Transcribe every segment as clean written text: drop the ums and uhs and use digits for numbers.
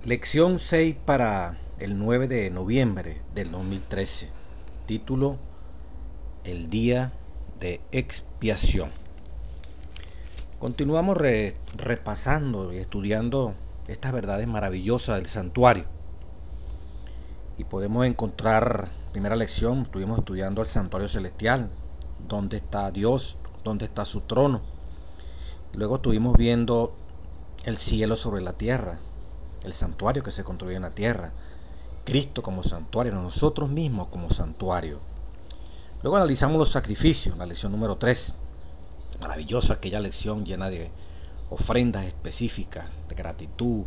Lección 6 para el 9 de noviembre del 2013. Título: El día de expiación. Continuamos repasando y estudiando estas verdades maravillosas del santuario. Y podemos encontrar, primera lección, estuvimos estudiando el santuario celestial, dónde está Dios, dónde está su trono. Luego estuvimos viendo el cielo sobre la tierra, el santuario que se construye en la tierra, Cristo como santuario, nosotros mismos como santuario. Luego analizamos los sacrificios, la lección número 3. Maravillosa aquella lección llena de ofrendas específicas, de gratitud,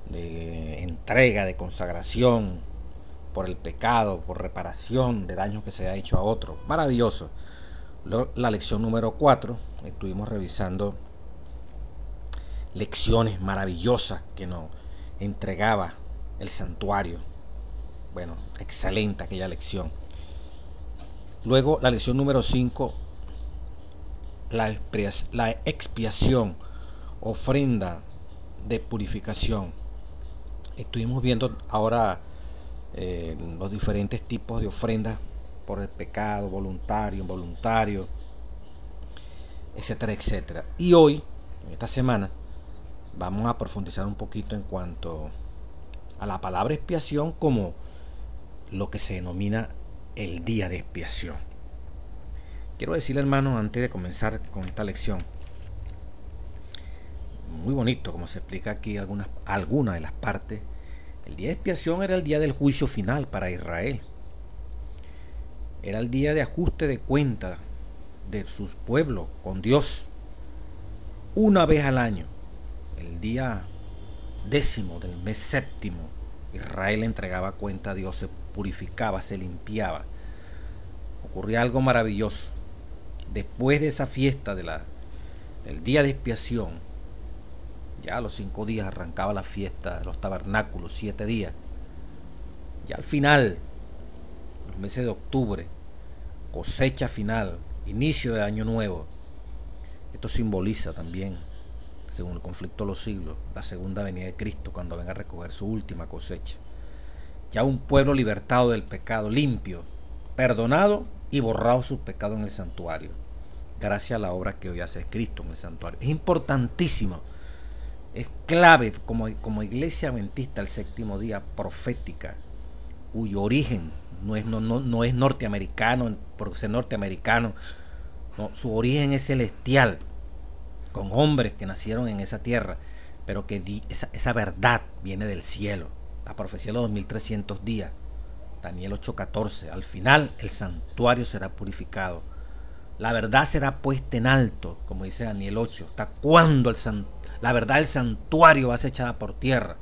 de entrega, de consagración por el pecado, por reparación de daños que se haya hecho a otro. Maravilloso. Luego, la lección número 4, estuvimos revisando lecciones maravillosas que nos entregaba el santuario. Bueno, excelente aquella lección. Luego la lección número 5, la expiación, ofrenda de purificación. Estuvimos viendo ahora los diferentes tipos de ofrendas por el pecado, voluntario, involuntario, etcétera, etcétera. Y hoy, en esta semana, vamos a profundizar un poquito en cuanto a la palabra expiación como lo que se denomina el día de expiación. Quiero decirle, hermano, antes de comenzar con esta lección, muy bonito como se explica aquí algunas de las partes. El día de expiación era el día del juicio final para Israel. Era el día de ajuste de cuenta de sus pueblos con Dios. Una vez al año, el día 10º del mes séptimo, Israel entregaba cuenta a Dios, se purificaba, se limpiaba. Ocurría algo maravilloso. Después de esa fiesta del día de expiación, ya a los 5 días arrancaba la fiesta de los tabernáculos, 7 días. Ya al final, los meses de octubre, cosecha final, inicio de año nuevo. Esto simboliza también, según el conflicto de los siglos, la segunda venida de Cristo cuando venga a recoger su última cosecha. Ya un pueblo libertado del pecado, limpio, perdonado y borrado sus pecados en el santuario, gracias a la obra que hoy hace Cristo en el santuario. Es importantísimo, es clave como iglesia adventista el séptimo día profética, cuyo origen no es norteamericano por ser norteamericano, no, su origen es celestial, con hombres que nacieron en esa tierra, pero que esa verdad viene del cielo. La profecía de los 2300 días, Daniel 8:14, al final el santuario será purificado, la verdad será puesta en alto, como dice Daniel 8. ¿Hasta cuándo la verdad del santuario va a ser echada por tierra?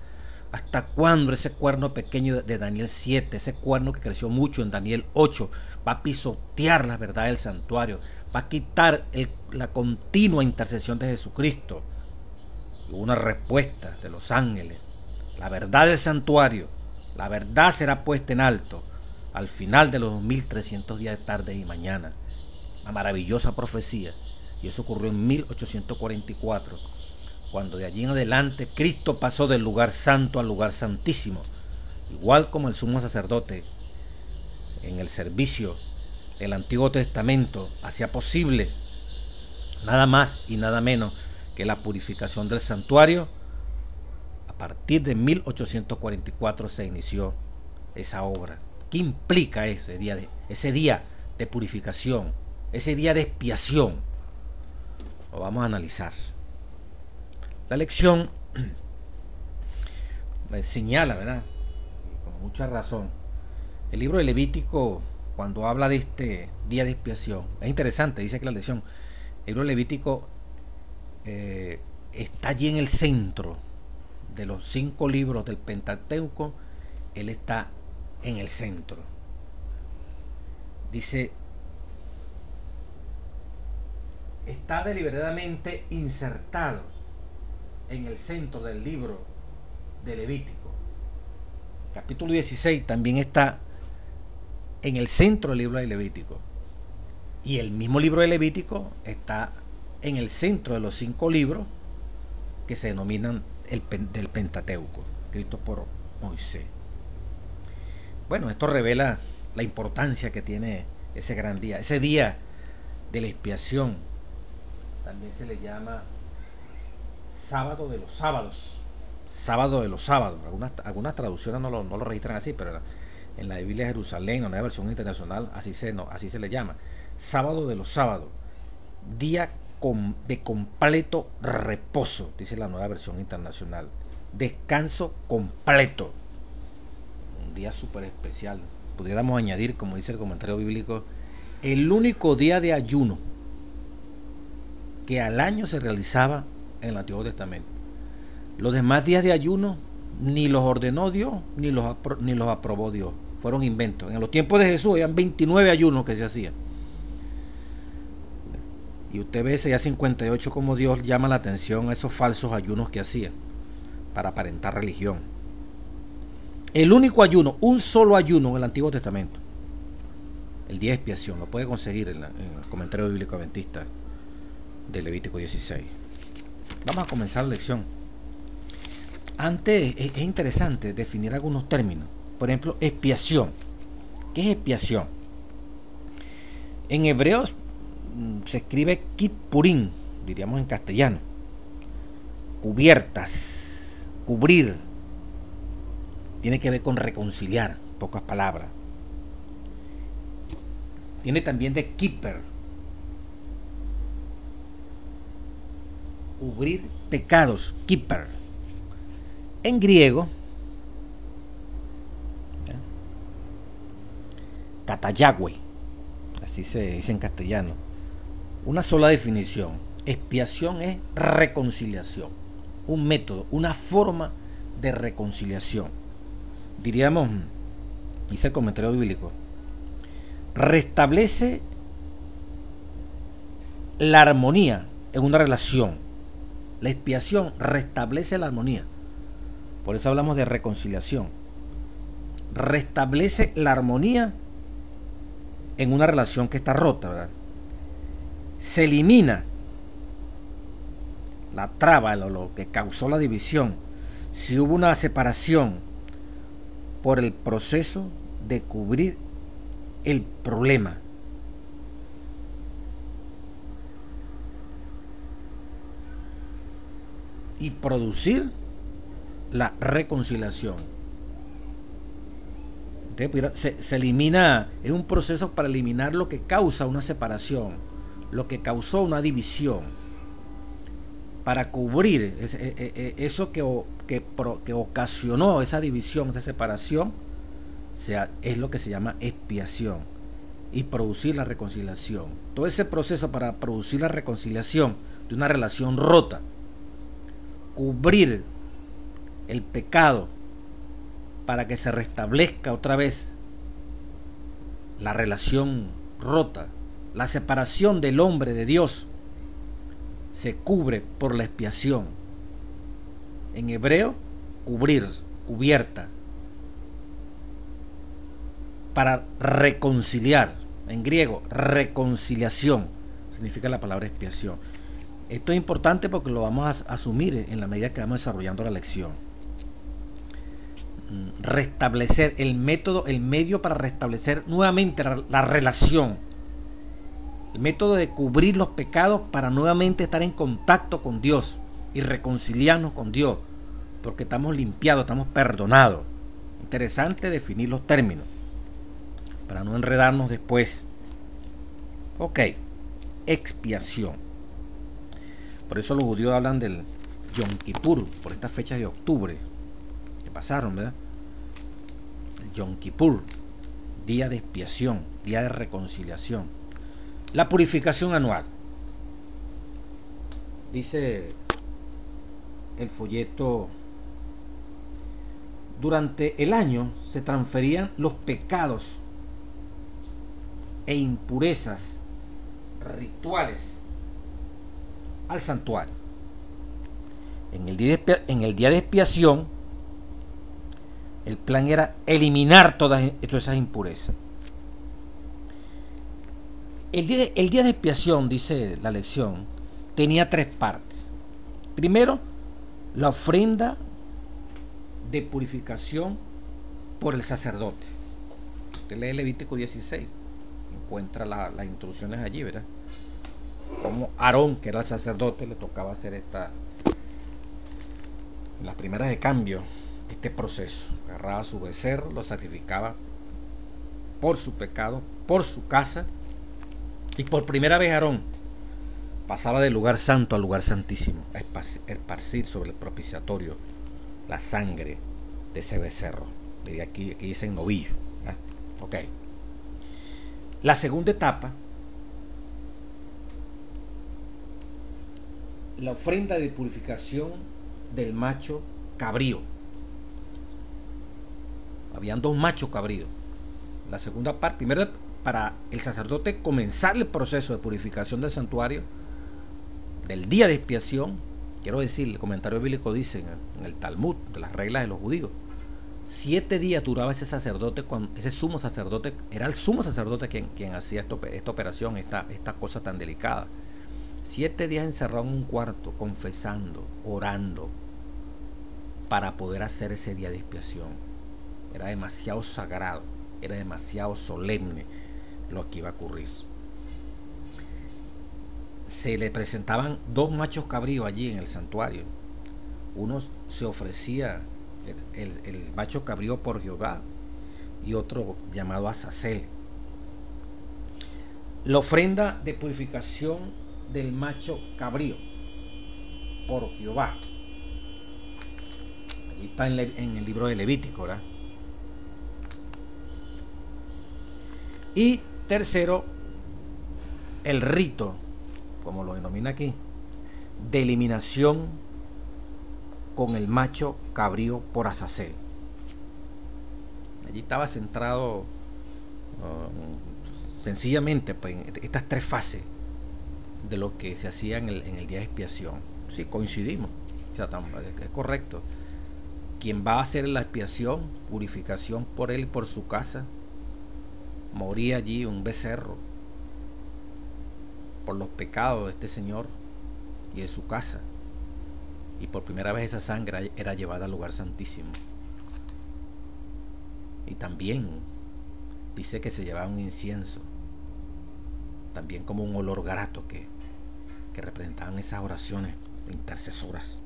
¿Hasta cuándo ese cuerno pequeño de Daniel 7, ese cuerno que creció mucho en Daniel 8, va a pisotear la verdad del santuario? Va a quitar la continua intercesión de Jesucristo. Y una respuesta de los ángeles. La verdad del santuario, la verdad será puesta en alto al final de los 2300 días de tarde y mañana. Una maravillosa profecía. Y eso ocurrió en 1844, cuando de allí en adelante Cristo pasó del lugar santo al lugar santísimo, igual como el sumo sacerdote en el servicio del Antiguo Testamento hacía posible nada más y nada menos que la purificación del santuario. A partir de 1844 se inició esa obra. ¿Qué implica ese día de purificación, ese día de expiación? Lo vamos a analizar. La lección señala, ¿verdad?, con mucha razón, el libro de Levítico, cuando habla de este día de expiación. Es interesante, dice que la lección, el libro de Levítico está allí en el centro de los 5 libros del Pentateuco. Él está en el centro. Dice, está deliberadamente insertado en el centro del libro de Levítico. Capítulo 16 también está en el centro del libro de Levítico. Y el mismo libro de Levítico está en el centro de los 5 libros que se denominan del Pentateuco. escrito por Moisés. Bueno, esto revela la importancia que tiene ese gran día, ese día de la expiación. También se le llama sábado de los sábados, sábado de los sábados. Algunas traducciones no lo registran así, pero en la Biblia de Jerusalén, en la versión internacional, así se le llama. Sábado de los sábados, día de completo reposo, dice la nueva versión internacional. Descanso completo. Un día súper especial. Pudiéramos añadir, como dice el comentario bíblico, el único día de ayuno que al año se realizaba en el Antiguo Testamento. Los demás días de ayuno ni los ordenó Dios, ni los aprobó Dios. Fueron inventos. En los tiempos de Jesús habían 29 ayunos que se hacían. Y usted ve ese ya 58 como Dios llama la atención a esos falsos ayunos que hacían para aparentar religión. El único ayuno, un solo ayuno en el Antiguo Testamento, el día de expiación, lo puede conseguir en el comentario bíblico adventista de Levítico 16. Vamos a comenzar la lección. Antes es interesante definir algunos términos. Por ejemplo, expiación. ¿Qué es expiación? En hebreo se escribe kippurim, diríamos en castellano. Cubiertas, cubrir. Tiene que ver con reconciliar, pocas palabras. Tiene también de kippur, cubrir pecados, kippur. En griego, katayagüe, así se dice en castellano. Una sola definición: expiación es reconciliación, un método, una forma de reconciliación. Diríamos, dice el comentario bíblico, restablece la armonía en una relación. La expiación restablece la armonía. Por eso hablamos de reconciliación. Restablece la armonía en una relación que está rota, ¿verdad? Se elimina la traba, lo que causó la división. Si hubo una separación por el proceso de cubrir el problema. Y producir la reconciliación. Entonces, se elimina, es un proceso para eliminar lo que causa una separación, lo que causó una división, para cubrir eso que ocasionó esa división, esa separación, es lo que se llama expiación, y producir la reconciliación. Todo ese proceso para producir la reconciliación de una relación rota, cubrir el pecado para que se restablezca otra vez la relación rota, la separación del hombre de Dios, se cubre por la expiación. En hebreo, cubrir, cubierta, para reconciliar. En griego, reconciliación, significa la palabra expiación. Esto es importante porque lo vamos a asumir en la medida que vamos desarrollando la lección. Restablecer el método, el medio para restablecer nuevamente la relación. El método de cubrir los pecados para nuevamente estar en contacto con Dios y reconciliarnos con Dios, porque estamos limpiados, estamos perdonados. Interesante definir los términos para no enredarnos después. Ok, expiación. Por eso los judíos hablan del Yom Kippur, por estas fechas de octubre que pasaron, ¿verdad? El Yom Kippur, día de expiación, día de reconciliación. La purificación anual. Dice el folleto: durante el año se transferían los pecados e impurezas rituales al santuario. En el día de expiación, el plan era eliminar todas esas impurezas. El día de expiación, dice la lección, tenía tres partes. Primero, la ofrenda de purificación por el sacerdote. Usted lee Levítico 16, encuentra las instrucciones allí, ¿verdad? Como Aarón, que era el sacerdote, le tocaba hacer las primeras de cambio, este proceso. Agarraba su becerro, lo sacrificaba por su pecado, por su casa, y por primera vez Aarón pasaba del lugar santo al lugar santísimo a esparcir sobre el propiciatorio la sangre de ese becerro. Aquí dice novillo. Ok. La segunda etapa, la ofrenda de purificación del macho cabrío. Habían dos machos cabríos. La segunda parte, primero para el sacerdote comenzar el proceso de purificación del santuario, del día de expiación. Quiero decir, el comentario bíblico dice en el Talmud, de las reglas de los judíos, 7 días duraba ese sacerdote, ese sumo sacerdote, era el sumo sacerdote quien hacía esta operación, esta cosa tan delicada. 7 días encerrado en un cuarto, confesando, orando, para poder hacer ese día de expiación. Era demasiado sagrado, era demasiado solemne lo que iba a ocurrir. Se le presentaban dos machos cabríos allí en el santuario. Uno se ofrecía, el macho cabrío por Jehová, y otro llamado Azazel. La ofrenda de purificación del macho cabrío por Jehová. Allí está en el libro de Levítico, ¿verdad? Y tercero, el rito, como lo denomina aquí, de eliminación con el macho cabrío por Azazel. Allí estaba centrado sencillamente pues, en estas tres fases de lo que se hacía en el día de expiación. Sí, coincidimos, o sea, es correcto. Quien va a hacer la expiación, purificación por él y por su casa, moría allí un becerro por los pecados de este señor y de su casa, y por primera vez esa sangre era llevada al lugar santísimo. Y también dice que se llevaba un incienso, también como un olor grato que representaban esas oraciones intercesoras.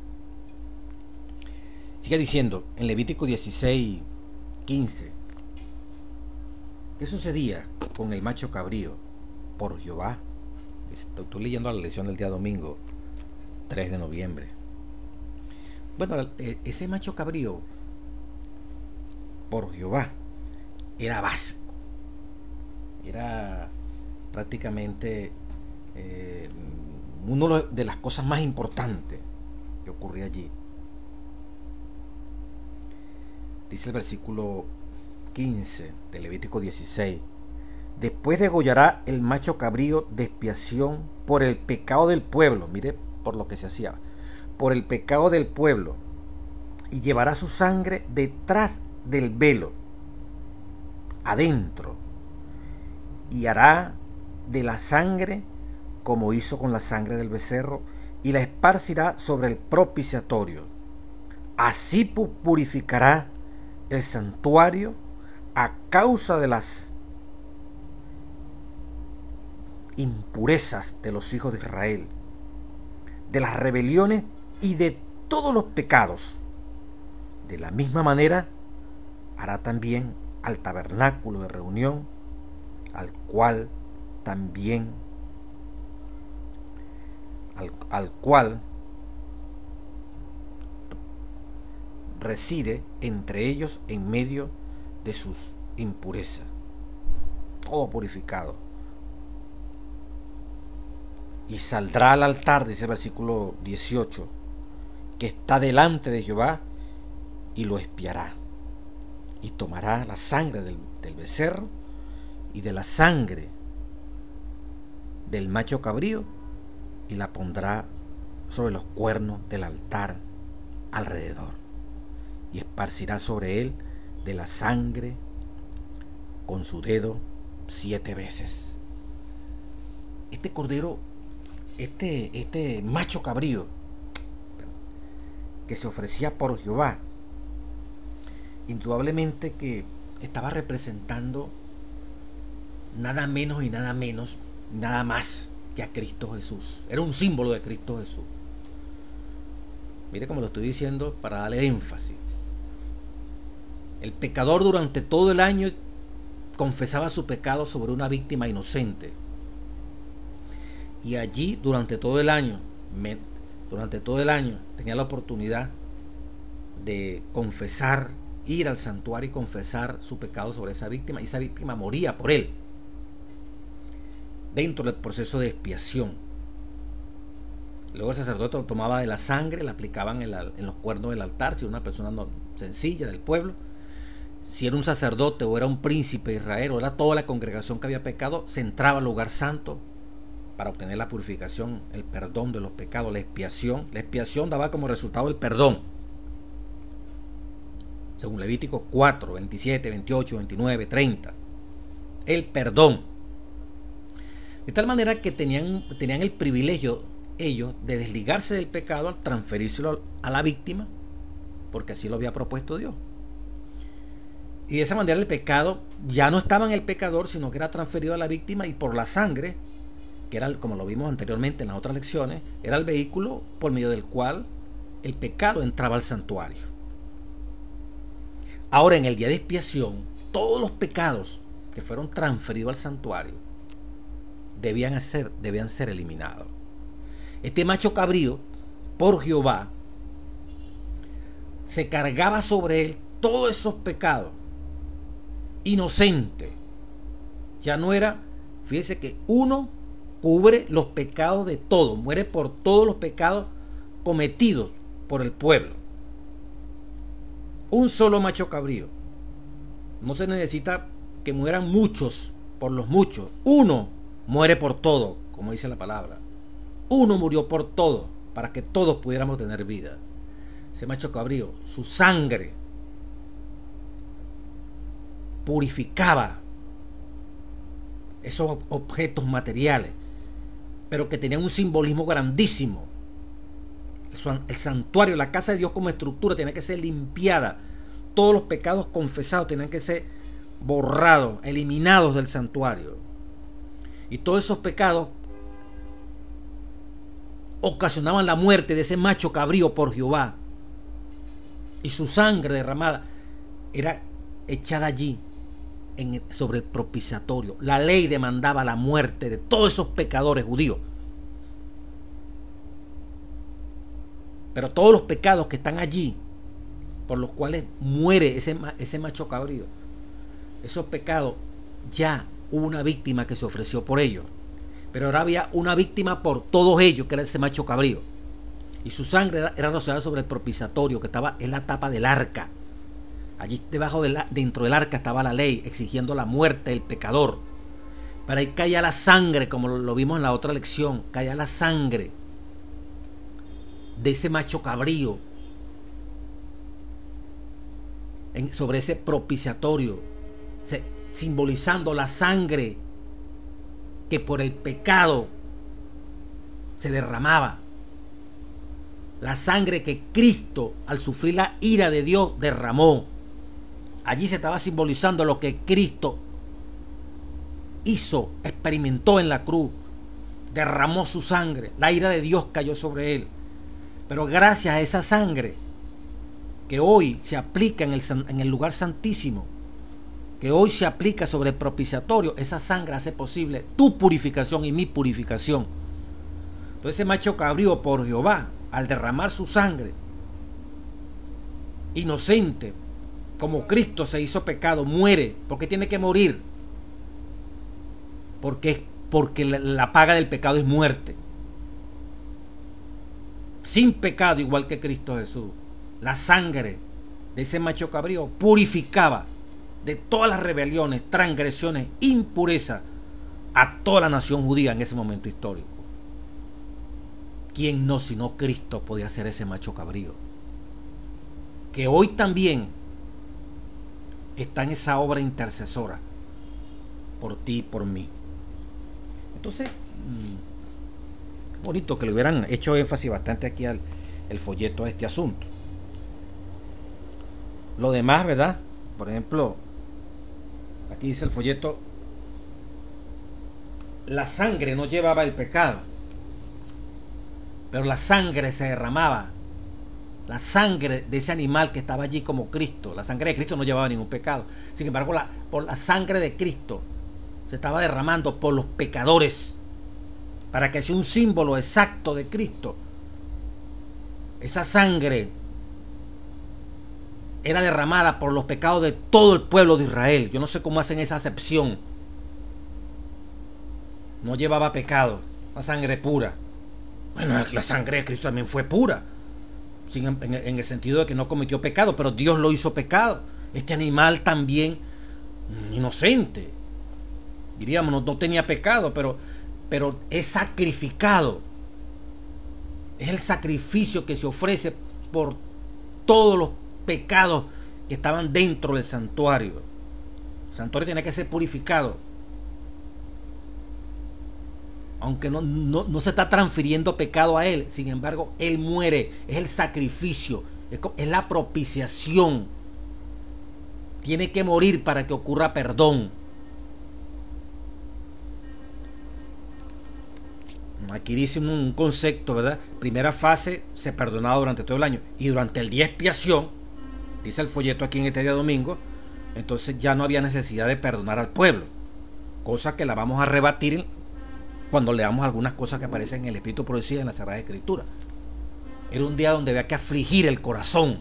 Sigue diciendo en Levítico 16, 15, ¿qué sucedía con el macho cabrío por Jehová? Estoy leyendo la lección del día domingo 3 de noviembre. Bueno, ese macho cabrío por Jehová era básico, era prácticamente una de las cosas más importantes que ocurría allí. Dice el versículo 15 de Levítico 16: después degollará el macho cabrío de expiación por el pecado del pueblo. Mire por lo que se hacía, por el pecado del pueblo, y llevará su sangre detrás del velo, adentro, y hará de la sangre como hizo con la sangre del becerro, y la esparcirá sobre el propiciatorio. Así purificará el santuario a causa de las impurezas de los hijos de Israel, de las rebeliones y de todos los pecados. De la misma manera hará también al tabernáculo de reunión, al cual también al cual reside entre ellos en medio de sus impurezas, todo purificado. Y saldrá al altar, dice el versículo 18, que está delante de Jehová, y lo expiará, y tomará la sangre del becerro y de la sangre del macho cabrío, y la pondrá sobre los cuernos del altar alrededor, y esparcirá sobre él de la sangre con su dedo 7 veces. Este cordero, este macho cabrío que se ofrecía por Jehová, indudablemente que estaba representando nada menos y nada menos, nada más que a Cristo Jesús. Era un símbolo de Cristo Jesús. Mire cómo lo estoy diciendo para darle énfasis. El pecador durante todo el año confesaba su pecado sobre una víctima inocente. Y allí durante todo el año tenía la oportunidad de confesar, ir al santuario y confesar su pecado sobre esa víctima, y esa víctima moría por él dentro del proceso de expiación. Luego el sacerdote tomaba de la sangre, la aplicaban en los cuernos del altar, si era una persona sencilla del pueblo. Si era un sacerdote o era un príncipe de Israel o era toda la congregación que había pecado, se entraba al lugar santo para obtener la purificación, el perdón de los pecados, la expiación. La expiación daba como resultado el perdón, según Levíticos 4, 27, 28, 29, 30. El perdón. De tal manera que tenían el privilegio ellos de desligarse del pecado al transferírselo a la víctima, porque así lo había propuesto Dios. Y de esa manera el pecado ya no estaba en el pecador, sino que era transferido a la víctima, y por la sangre, que era, como lo vimos anteriormente en las otras lecciones, era el vehículo por medio del cual el pecado entraba al santuario. Ahora, en el día de expiación, todos los pecados que fueron transferidos al santuario debían ser eliminados. Este macho cabrío, por Jehová, se cargaba sobre él todos esos pecados, inocente. Ya no era, fíjese que uno cubre los pecados de todos, muere por todos los pecados cometidos por el pueblo. Un solo macho cabrío. No se necesita que mueran muchos por los muchos. Uno muere por todo, como dice la palabra. Uno murió por todo, para que todos pudiéramos tener vida. Ese macho cabrío, su sangre purificaba esos objetos materiales, pero que tenían un simbolismo grandísimo. El santuario, la casa de Dios como estructura, tenía que ser limpiada. Todos los pecados confesados tenían que ser borrados, eliminados del santuario. Y todos esos pecados ocasionaban la muerte de ese macho cabrío por Jehová. Y su sangre derramada era echada allí sobre el propiciatorio. La ley demandaba la muerte de todos esos pecadores judíos. Pero todos los pecados que están allí, por los cuales muere ese macho cabrío, esos pecados, ya hubo una víctima que se ofreció por ellos. Pero ahora había una víctima por todos ellos, que era ese macho cabrío. Y su sangre era rociada sobre el propiciatorio, que estaba en la tapa del arca. Allí dentro del arca estaba la ley, exigiendo la muerte del pecador. Pero ahí caía la sangre, como lo vimos en la otra lección, caía la sangre de ese macho cabrío sobre ese propiciatorio, simbolizando la sangre que por el pecado se derramaba. La sangre que Cristo, al sufrir la ira de Dios, derramó. Allí se estaba simbolizando lo que Cristo hizo, experimentó en la cruz. Derramó su sangre. La ira de Dios cayó sobre él. Pero gracias a esa sangre que hoy se aplica en el lugar santísimo, que hoy se aplica sobre el propiciatorio, esa sangre hace posible tu purificación y mi purificación. Entonces ese macho cabrío por Jehová, al derramar su sangre, inocente, como Cristo se hizo pecado, muere. ¿Por qué tiene que morir? Porque la paga del pecado es muerte. Sin pecado, igual que Cristo Jesús, la sangre de ese macho cabrío purificaba de todas las rebeliones, transgresiones, impurezas a toda la nación judía en ese momento histórico. ¿Quién no, sino Cristo, podía ser ese macho cabrío? Que hoy también está en esa obra intercesora por ti y por mí. Entonces, bonito que le hubieran hecho énfasis bastante aquí el folleto a este asunto. Lo demás, ¿verdad? Por ejemplo, aquí dice el folleto, la sangre no llevaba el pecado, pero la sangre se derramaba. La sangre de ese animal que estaba allí como Cristo, la sangre de Cristo no llevaba ningún pecado. Sin embargo, por la sangre de Cristo se estaba derramando por los pecadores, para que sea un símbolo exacto de Cristo. Esa sangre era derramada por los pecados de todo el pueblo de Israel. Yo no sé cómo hacen esa acepción. No llevaba pecado, la sangre pura. Bueno, la sangre de Cristo también fue pura, en el sentido de que no cometió pecado, pero Dios lo hizo pecado. Este animal también, inocente, diríamos, no tenía pecado, pero es sacrificado. Es el sacrificio que se ofrece por todos los pecados que estaban dentro del santuario. El santuario tenía que ser purificado. Aunque no se está transfiriendo pecado a él, sin embargo, él muere. Es el sacrificio, es la propiciación. Tiene que morir para que ocurra perdón. Aquí dice un concepto, ¿verdad? Primera fase, se perdonaba durante todo el año. Y durante el día de expiación, dice el folleto aquí en este día domingo, entonces ya no había necesidad de perdonar al pueblo. Cosa que la vamos a rebatir cuando leamos algunas cosas que aparecen en el Espíritu Profecía en la Sagrada Escritura. Era un día donde había que afligir el corazón.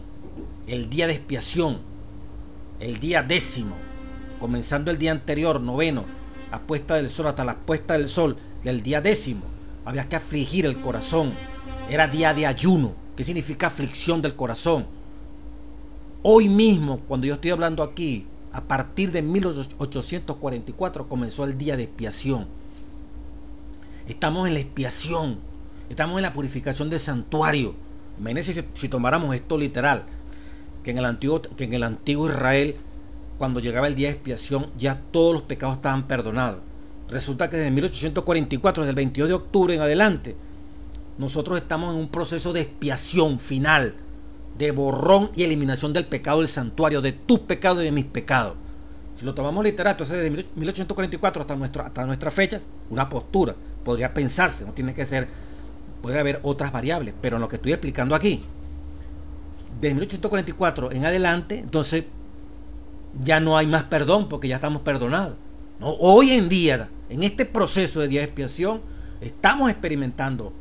El día de expiación. El día 10º. Comenzando el día anterior, 9º. La puesta del sol hasta la puesta del sol del día 10º. Había que afligir el corazón. Era día de ayuno. ¿Qué significa aflicción del corazón? Hoy mismo, cuando yo estoy hablando aquí, a partir de 1844 comenzó el día de expiación. Estamos en la expiación, estamos en la purificación del santuario. Imagínense si tomáramos esto literal, que en el antiguo Israel, cuando llegaba el día de expiación, ya todos los pecados estaban perdonados. Resulta que desde 1844, desde el 22 de octubre en adelante, nosotros estamos en un proceso de expiación final, de borrón y eliminación del pecado del santuario, de tus pecados y de mis pecados. Si lo tomamos literal, entonces desde 1844 hasta nuestras fechas, una postura. Podría pensarse, no tiene que ser, puede haber otras variables, pero en lo que estoy explicando aquí, de 1844 en adelante, entonces ya no hay más perdón porque ya estamos perdonados. No, hoy en día, en este proceso de día de expiación, estamos experimentando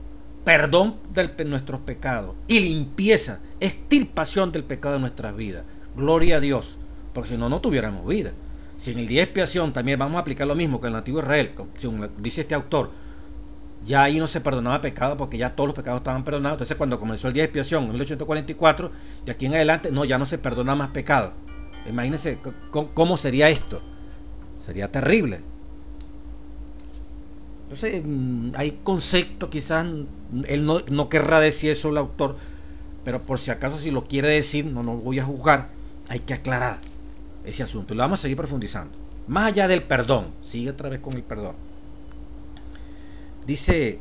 perdón de nuestros pecados y limpieza, extirpación del pecado de nuestras vidas. Gloria a Dios, porque si no, no tuviéramos vida. Si en el día de expiación también vamos a aplicar lo mismo que en el antiguo Israel, según dice este autor, ya ahí no se perdonaba pecado porque ya todos los pecados estaban perdonados. Entonces cuando comenzó el día de expiación en 1844, de aquí en adelante ya no se perdona más pecado. Imagínense cómo sería esto. Sería terrible. Entonces hay conceptos, quizás él no querrá decir eso el autor, pero por si acaso si lo quiere decir, no voy a juzgar, hay que aclarar ese asunto y lo vamos a seguir profundizando. Más allá del perdón, sigue otra vez con el perdón. Dice,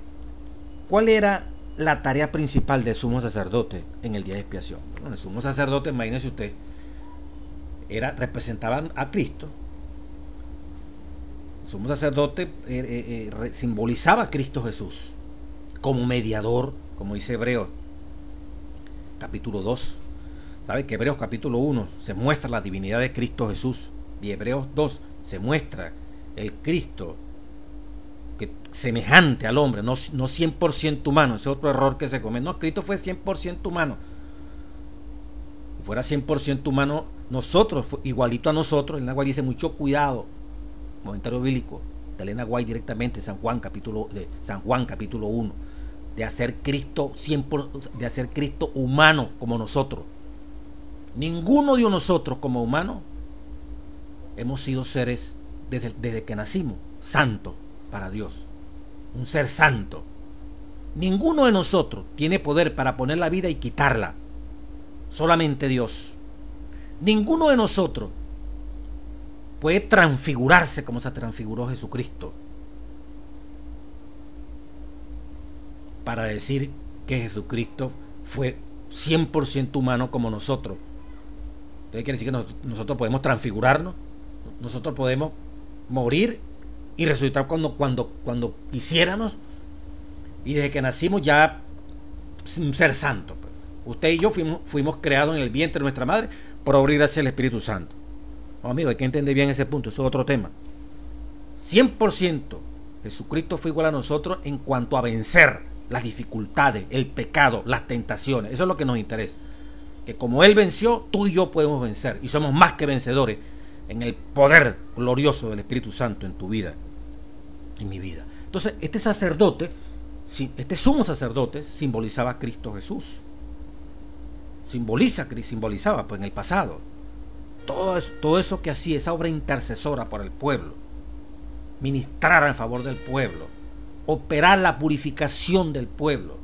¿cuál era la tarea principal del sumo sacerdote en el día de expiación? Bueno, el sumo sacerdote, imagínese usted, representaban a Cristo. El sumo sacerdote simbolizaba a Cristo Jesús como mediador, como dice Hebreos capítulo 2. ¿Sabe que Hebreos capítulo 1 se muestra la divinidad de Cristo Jesús? Y Hebreos 2 se muestra el Cristo que semejante al hombre, no 100% humano. Ese es otro error que se comete. No, Cristo fue 100% humano. Si fuera 100% humano, nosotros, igualito a nosotros, Elena White dice mucho cuidado, comentario bíblico de Elena White directamente, San Juan capítulo 1, de hacer Cristo 100%, de hacer Cristo humano como nosotros. Ninguno de nosotros como humanos hemos sido seres desde que nacimos santos para Dios, un ser santo. Ninguno de nosotros tiene poder para poner la vida y quitarla, solamente Dios. Ninguno de nosotros puede transfigurarse como se transfiguró Jesucristo para decir que Jesucristo fue 100% humano como nosotros. Entonces quiere decir que nosotros podemos transfigurarnos, nosotros podemos morir y resucitar cuando quisiéramos, y desde que nacimos ya ser santo. Usted y yo fuimos creados en el vientre de nuestra madre por obra y gracia del Espíritu Santo. No, amigo, hay que entender bien ese punto, eso es otro tema. 100% Jesucristo fue igual a nosotros en cuanto a vencer las dificultades, el pecado, las tentaciones. Eso es lo que nos interesa. Que como Él venció, tú y yo podemos vencer. Y somos más que vencedores en el poder glorioso del Espíritu Santo en tu vida, en mi vida. Entonces, este sacerdote, este sumo sacerdote, simbolizaba a Cristo Jesús. Simbolizaba pues en el pasado. Todo eso que hacía, esa obra intercesora por el pueblo, ministrar en favor del pueblo, operar la purificación del pueblo,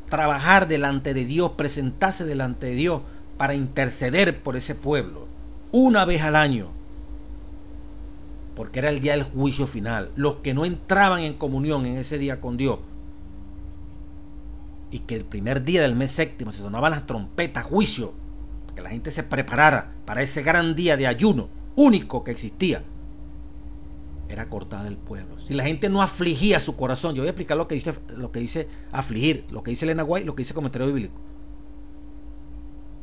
trabajar delante de Dios, presentarse delante de Dios para interceder por ese pueblo una vez al año, porque era el día del juicio final. Los que no entraban en comunión en ese día con Dios, y que el primer día del mes séptimo se sonaban las trompetas, juicio, que la gente se preparara para ese gran día de ayuno único que existía, era cortada del pueblo. Si la gente no afligía su corazón, yo voy a explicar lo que dice afligir, lo que dice Elena White, lo que dice el comentario bíblico.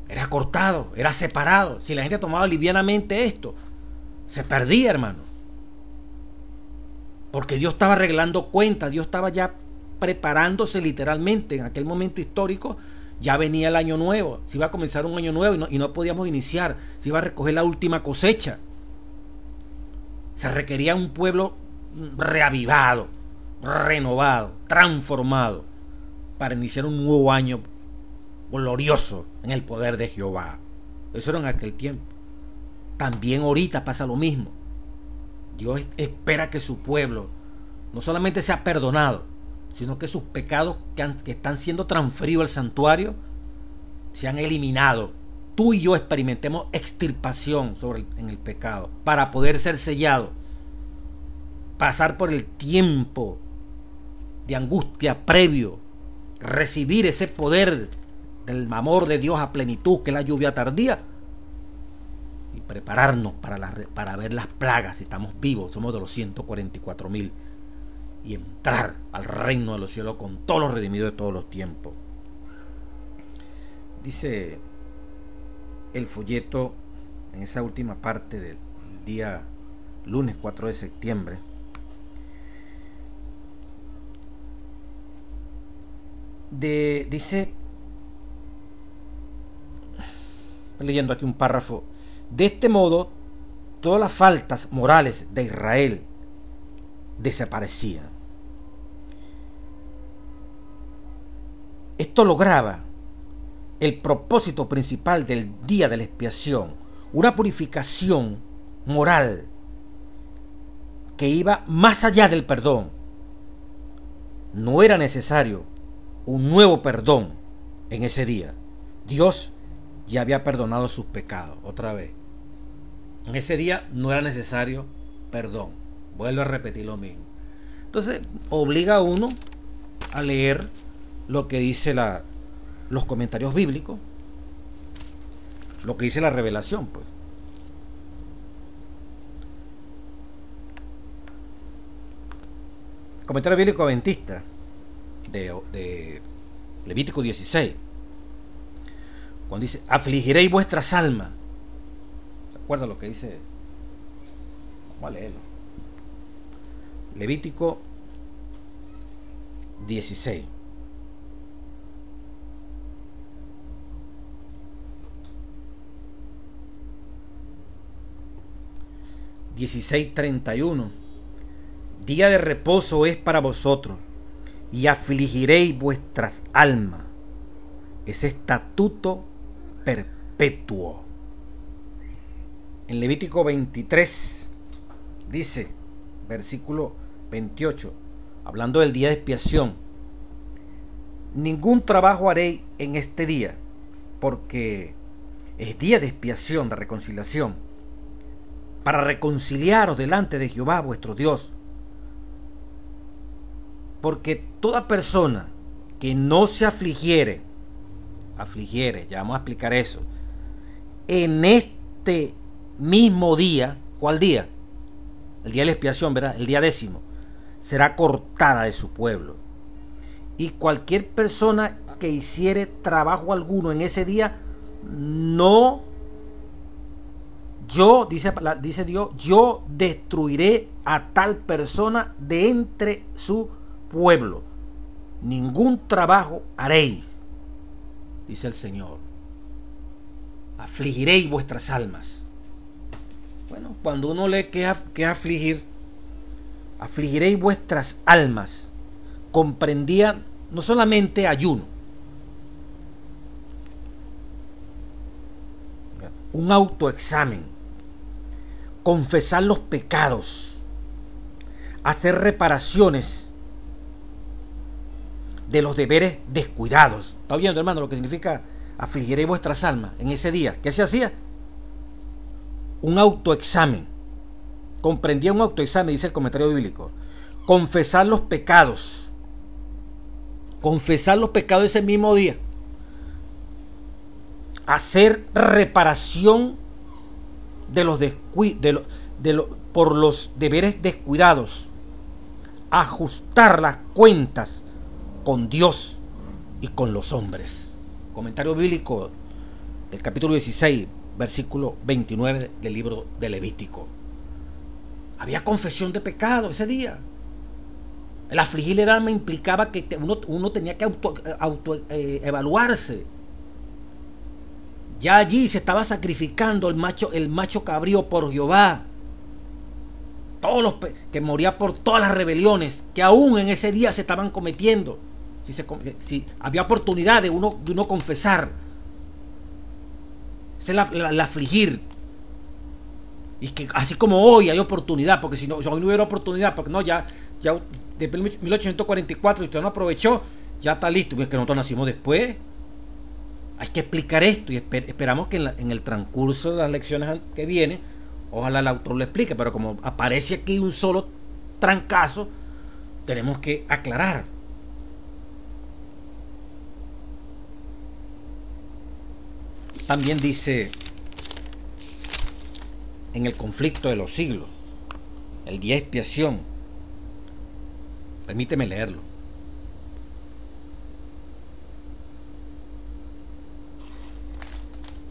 Era cortado, era separado. Si la gente tomaba livianamente esto, se perdía, hermano. Porque Dios estaba arreglando cuentas, Dios estaba ya preparándose literalmente. En aquel momento histórico ya venía el año nuevo, se iba a comenzar un año nuevo y no podíamos iniciar, se iba a recoger la última cosecha. Se requería un pueblo reavivado, renovado, transformado, para iniciar un nuevo año glorioso en el poder de Jehová. Eso era en aquel tiempo. También ahorita pasa lo mismo. Dios espera que su pueblo no solamente sea perdonado, sino que sus pecados que están siendo transferidos al santuario sean eliminados. Tú y yo experimentemos extirpación en el pecado para poder ser sellados, pasar por el tiempo de angustia previo, recibir ese poder del amor de Dios a plenitud, que es la lluvia tardía, y prepararnos para ver las plagas si estamos vivos, somos de los 144,000, y entrar al reino de los cielos con todos los redimidos de todos los tiempos. Dice el folleto en esa última parte del día lunes 4 de septiembre, dice, estoy leyendo aquí un párrafo: de este modo todas las faltas morales de Israel desaparecían. Esto lograba el propósito principal del día de la expiación, una purificación moral que iba más allá del perdón. No era necesario un nuevo perdón en ese día. Dios ya había perdonado sus pecados. Otra vez, en ese día no era necesario perdón. Vuelvo a repetir lo mismo. Entonces obliga a uno a leer lo que dice los comentarios bíblicos, lo que dice la revelación, pues. Comentario bíblico adventista de Levítico 16, cuando dice: afligiréis vuestras almas. ¿Se acuerdan lo que dice? Vamos a leerlo. Levítico 16. (16:31) Día de reposo es para vosotros, y afligiréis vuestras almas. Es estatuto perpetuo. En Levítico 23 dice, versículo 28, hablando del día de expiación: ningún trabajo haréis en este día, porque es día de expiación, de reconciliación, para reconciliaros delante de Jehová vuestro Dios. Porque toda persona que no se afligiere, ya vamos a explicar eso, en este mismo día. ¿Cuál día? El día de la expiación, ¿verdad? El día 10º. Será cortada de su pueblo. Y cualquier persona que hiciere trabajo alguno en ese día, dice Dios, yo destruiré a tal persona de entre su pueblo. Ningún trabajo haréis, dice el Señor. Afligiréis vuestras almas. Bueno, cuando uno lee que afligir, afligiréis vuestras almas, comprendía no solamente ayuno, un autoexamen, confesar los pecados, hacer reparaciones de los deberes descuidados. ¿Está viendo, hermano, lo que significa afligiréis vuestras almas en ese día? ¿Qué se hacía? Un autoexamen. Comprendía un autoexamen, dice el comentario bíblico. Confesar los pecados. Confesar los pecados ese mismo día. Hacer reparación de los por los deberes descuidados. Ajustar las cuentas con Dios y con los hombres. Comentario bíblico del capítulo 16, versículo 29 del libro de Levítico. Había confesión de pecado ese día. El afligir el alma implicaba que uno tenía que evaluarse. Ya allí se estaba sacrificando el macho cabrío por Jehová. Que moría por todas las rebeliones que aún en ese día se estaban cometiendo. Si había oportunidad de uno confesar. Ese es el afligir. Y que así como hoy hay oportunidad, porque si hoy no hubiera oportunidad, porque no, ya de 1844 y usted no aprovechó, ya está listo. Es que nosotros nacimos después. Hay que explicar esto y esperamos que en el transcurso de las lecciones que vienen, ojalá el autor lo explique, pero como aparece aquí un solo trancazo, tenemos que aclarar. También dice en el conflicto de los siglos, el día de expiación. Permíteme leerlo.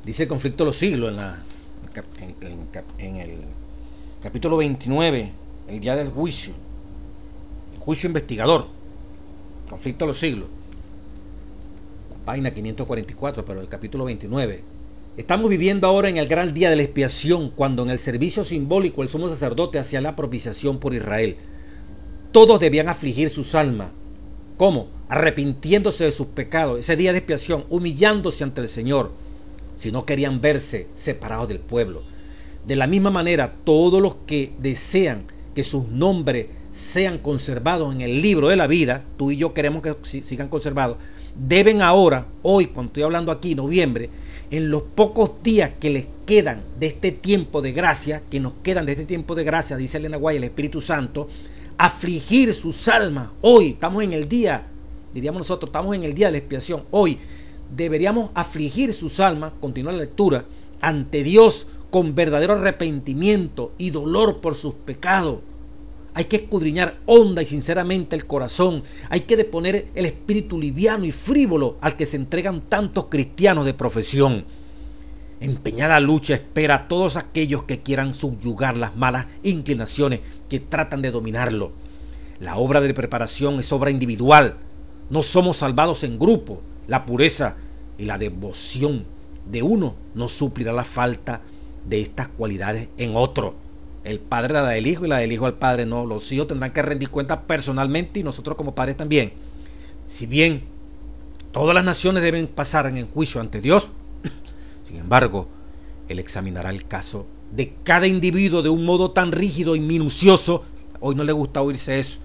Dice el conflicto de los siglos en el capítulo 29, el día del juicio, el juicio investigador, conflicto de los siglos, la página 544, pero el capítulo 29. Estamos viviendo ahora en el gran día de la expiación, cuando en el servicio simbólico el sumo sacerdote hacía la propiciación por Israel. Todos debían afligir sus almas. ¿Cómo? Arrepintiéndose de sus pecados, ese día de expiación, humillándose ante el Señor, si no querían verse separados del pueblo. De la misma manera, todos los que desean que sus nombres sean conservados en el libro de la vida, tú y yo queremos que sigan conservados, deben ahora, hoy, cuando estoy hablando aquí, noviembre, en los pocos días que les quedan de este tiempo de gracia, dice Elena White, el Espíritu Santo, afligir sus almas. Hoy estamos en el día, diríamos nosotros, estamos en el día de la expiación. Hoy deberíamos afligir sus almas, continuar la lectura, ante Dios con verdadero arrepentimiento y dolor por sus pecados. Hay que escudriñar honda y sinceramente el corazón. Hay que deponer el espíritu liviano y frívolo al que se entregan tantos cristianos de profesión. Empeñada lucha espera a todos aquellos que quieran subyugar las malas inclinaciones que tratan de dominarlo. La obra de preparación es obra individual. No somos salvados en grupo. La pureza y la devoción de uno no suplirá la falta de estas cualidades en otro. El padre la da del hijo y la del hijo al padre no. Los hijos tendrán que rendir cuenta personalmente y nosotros como padres también. Si bien todas las naciones deben pasar en juicio ante Dios, sin embargo, Él examinará el caso de cada individuo de un modo tan rígido y minucioso. Hoy no le gusta oírse eso.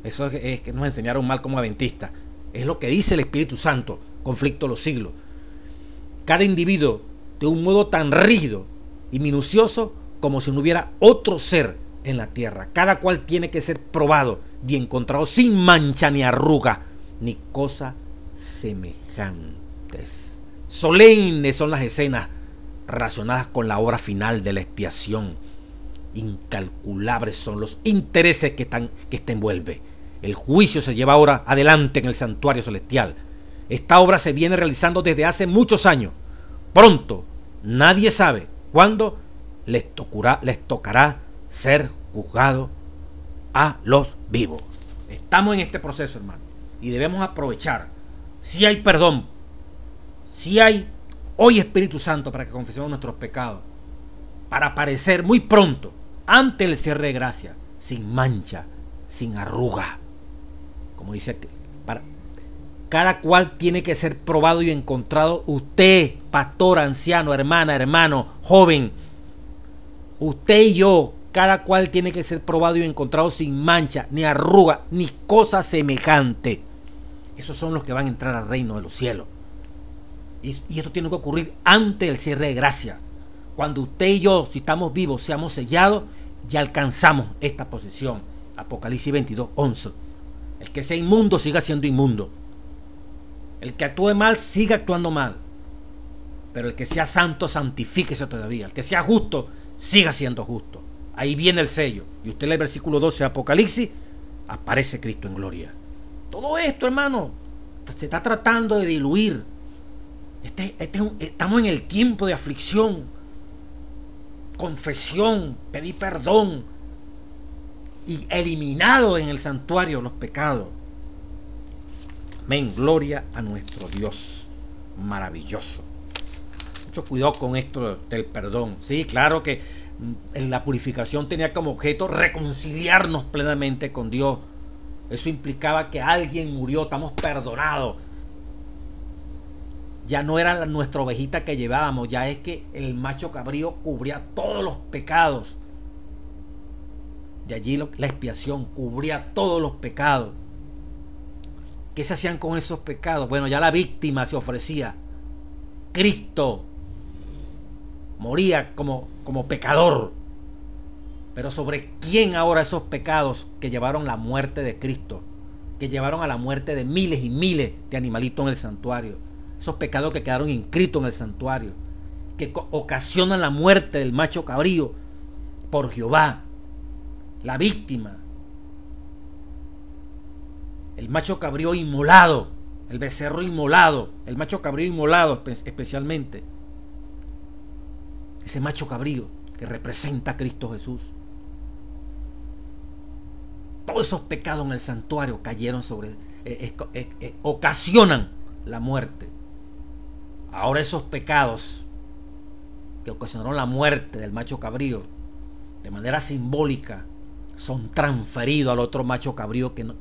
Eso es que nos enseñaron mal como adventistas. Es lo que dice el Espíritu Santo, conflicto de los siglos. Cada individuo de un modo tan rígido y minucioso como si no hubiera otro ser en la tierra. Cada cual tiene que ser probado y encontrado sin mancha ni arruga, ni cosa semejantes. Solemnes son las escenas relacionadas con la hora final de la expiación. Incalculables son los intereses que esta envuelve. El juicio se lleva ahora adelante en el santuario celestial. Esta obra se viene realizando desde hace muchos años. Pronto, nadie sabe cuándo les tocará ser juzgado a los vivos. Estamos en este proceso, hermano, y debemos aprovechar. Si hay perdón, si hay hoy Espíritu Santo para que confesemos nuestros pecados, para aparecer muy pronto ante el cierre de gracia, sin mancha, sin arruga. Como dice, cada cual tiene que ser probado y encontrado. Usted, pastor, anciano, hermana, hermano, joven, usted y yo, cada cual tiene que ser probado y encontrado sin mancha, ni arruga, ni cosa semejante. Esos son los que van a entrar al reino de los cielos. Y esto tiene que ocurrir antes del cierre de gracia. Cuando usted y yo, si estamos vivos, seamos sellados, ya alcanzamos esta posición. Apocalipsis 22:11. El que sea inmundo siga siendo inmundo. El que actúe mal siga actuando mal. Pero el que sea santo, santifíquese todavía. El que sea justo, siga siendo justo. Ahí viene el sello. Y usted lee el versículo 12 de Apocalipsis, aparece Cristo en gloria. Todo esto, hermano, se está tratando de diluir. Estamos en el tiempo de aflicción, confesión, pedir perdón y eliminado en el santuario los pecados. Amén, gloria a nuestro Dios maravilloso. Mucho cuidado con esto del perdón. Sí, claro que en la purificación tenía como objeto reconciliarnos plenamente con Dios. Eso implicaba que alguien murió, estamos perdonados. Ya no era nuestra ovejita que llevábamos, ya es que el macho cabrío cubría todos los pecados. De allí la expiación cubría todos los pecados. ¿Qué se hacían con esos pecados? Bueno, ya la víctima se ofrecía. Cristo moría como pecador. Pero ¿sobre quién ahora esos pecados que llevaron la muerte de Cristo? Que llevaron a la muerte de miles y miles de animalitos en el santuario. Esos pecados que quedaron inscritos en el santuario, que ocasionan la muerte del macho cabrío por Jehová. La víctima, el macho cabrío inmolado, el becerro inmolado, el macho cabrío inmolado especialmente. Ese macho cabrío que representa a Cristo Jesús. Todos esos pecados en el santuario cayeron sobre, ocasionan la muerte. Ahora esos pecados que ocasionaron la muerte del macho cabrío, de manera simbólica, son transferidos al otro macho cabrío que no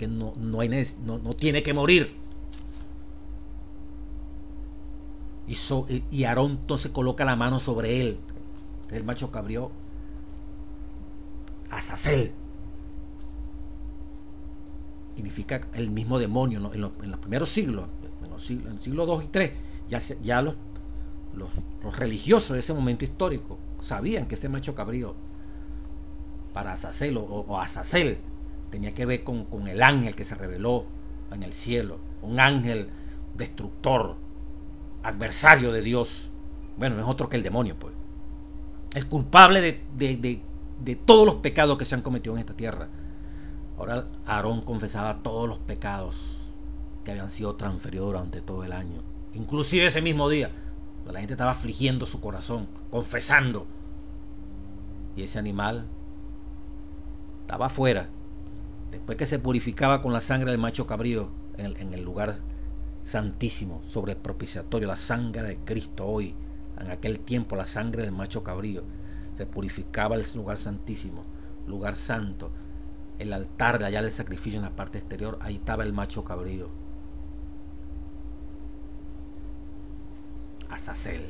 tiene que morir. Y Aarón entonces coloca la mano sobre él, el macho cabrío, Azazel. Significa el mismo demonio. En los primeros siglos, en el siglo 2 y 3, ya los religiosos de ese momento histórico sabían que ese macho cabrío para Azazel o Azazel tenía que ver con el ángel que se reveló en el cielo, un ángel destructor, adversario de Dios. Bueno, no es otro que el demonio, pues, el culpable de todos los pecados que se han cometido en esta tierra. Ahora Aarón confesaba todos los pecados que habían sido transferidos durante todo el año, inclusive ese mismo día. La gente estaba afligiendo su corazón, confesando, y ese animal estaba afuera. Después que se purificaba con la sangre del macho cabrío en el lugar santísimo, sobre el propiciatorio, la sangre de Cristo hoy, en aquel tiempo la sangre del macho cabrío, se purificaba el lugar santísimo, lugar santo, el altar de allá del sacrificio en la parte exterior. Ahí estaba el macho cabrío, Azazel.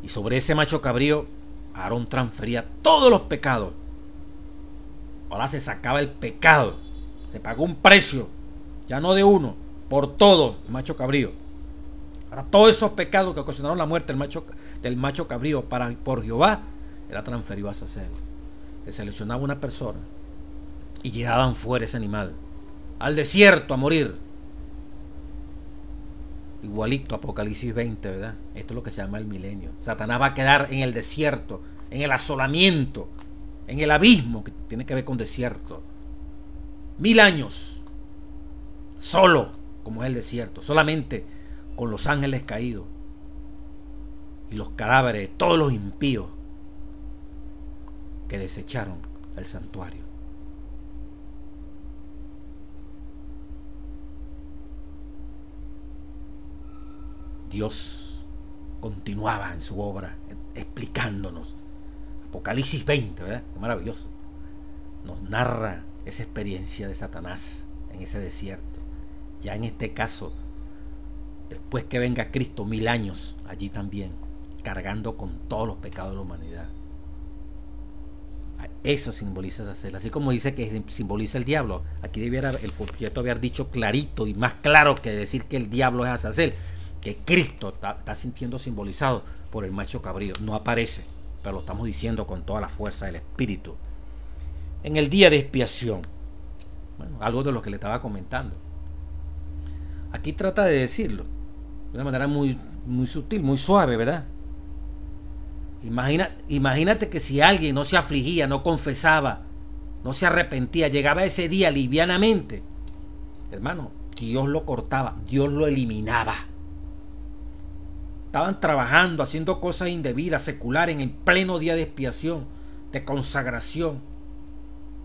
Y sobre ese macho cabrío Aarón transfería todos los pecados. Ahora se sacaba el pecado, se pagó un precio, ya no de uno, por todo el macho cabrío. Ahora todos esos pecados que ocasionaron la muerte del macho cabrío por Jehová era transferido a Azazel. Se seleccionaba una persona y llevaban fuera ese animal al desierto a morir. igualito a Apocalipsis 20, ¿verdad? Esto es lo que se llama el milenio. Satanás va a quedar en el desierto, en el asolamiento, en el abismo, que tiene que ver con desierto. 1000 años, solo, como es el desierto, solamente con los ángeles caídos y los cadáveres de todos los impíos que desecharon el santuario. Dios continuaba en su obra explicándonos. Apocalipsis 20, ¿verdad? Qué maravilloso. Nos narra esa experiencia de Satanás en ese desierto. Ya en este caso, después que venga Cristo, 1000 años allí también, cargando con todos los pecados de la humanidad. Eso simboliza esa celda. Así como dice que simboliza el diablo, aquí debiera el folleto haber dicho clarito y más claro que decir que el diablo es Azazel, que Cristo está sintiendo simbolizado por el macho cabrío. No aparece, pero lo estamos diciendo con toda la fuerza del Espíritu. En el día de expiación, bueno, algo de lo que le estaba comentando. Aquí trata de decirlo de una manera muy, muy sutil, muy suave, ¿verdad? Imagínate que si alguien no se afligía, no confesaba, no se arrepentía, llegaba ese día livianamente, hermano, Dios lo cortaba, Dios lo eliminaba. Estaban trabajando, haciendo cosas indebidas, seculares, en el pleno día de expiación, de consagración.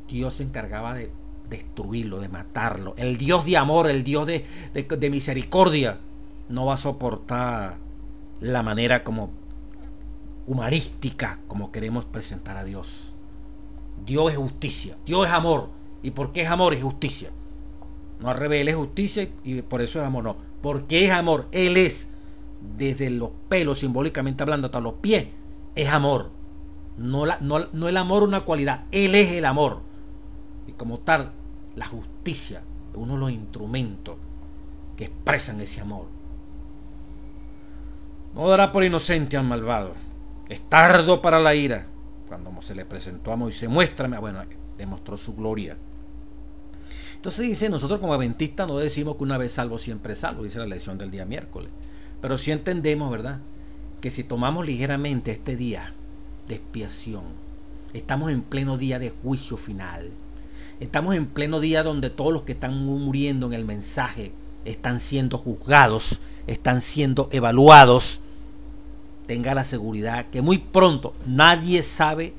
Dios se encargaba de destruirlo, de matarlo. El Dios de amor, el Dios de misericordia, no va a soportar la manera como humanística como queremos presentar a Dios. Dios es justicia, Dios es amor. ¿Y por qué es amor? Es justicia. No al revés, Él es justicia y por eso es amor. No, porque es amor. Él es, desde los pelos, simbólicamente hablando, hasta los pies, es amor. No el amor una cualidad, Él es el amor. Y como tal, la justicia es uno de los instrumentos que expresan ese amor. No dará por inocente al malvado. Es tardo para la ira. Cuando se le presentó a Moisés, muéstrame, bueno, demostró su gloria. Entonces dice, nosotros como adventistas no decimos que una vez salvo siempre salvo, dice la lección del día miércoles. Pero sí entendemos, ¿verdad?, que si tomamos ligeramente este día de expiación, estamos en pleno día de juicio final. Estamos en pleno día donde todos los que están muriendo en el mensaje están siendo juzgados, están siendo evaluados. Tenga la seguridad que muy pronto, nadie sabe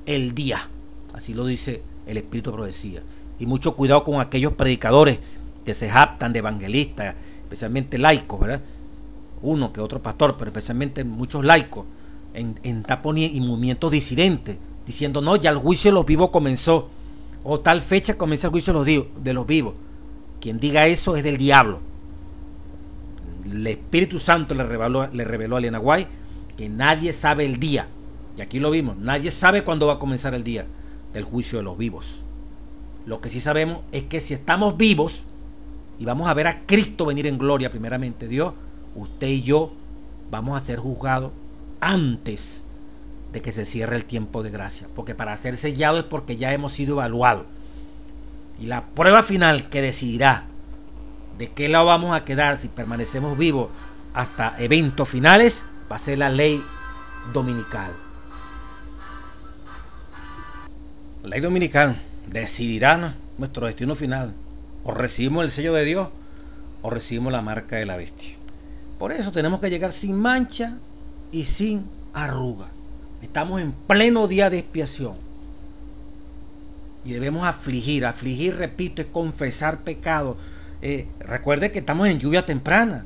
el día. Así lo dice el Espíritu de Profecía. Y mucho cuidado con aquellos predicadores que se jactan de evangelistas, especialmente laicos, ¿verdad? Uno que otro pastor, pero especialmente muchos laicos, en tapones y movimientos disidentes, diciendo, no, ya el juicio de los vivos comenzó, o tal fecha comienza el juicio de los vivos. Quien diga eso es del diablo. El Espíritu Santo le reveló a Elena White que nadie sabe el día, y aquí lo vimos, nadie sabe cuándo va a comenzar el día del juicio de los vivos. Lo que sí sabemos es que si estamos vivos y vamos a ver a Cristo venir en gloria, primeramente Dios, usted y yo vamos a ser juzgados antes de que se cierre el tiempo de gracia, porque para ser sellado es porque ya hemos sido evaluados, y la prueba final que decidirá de qué lado vamos a quedar si permanecemos vivos hasta eventos finales va a ser la ley dominical. La ley dominical decidirá nuestro destino final. O recibimos el sello de Dios o recibimos la marca de la bestia. Por eso tenemos que llegar sin mancha y sin arruga. Estamos en pleno día de expiación y debemos afligir, repito, es confesar pecado. Recuerde que estamos en lluvia temprana,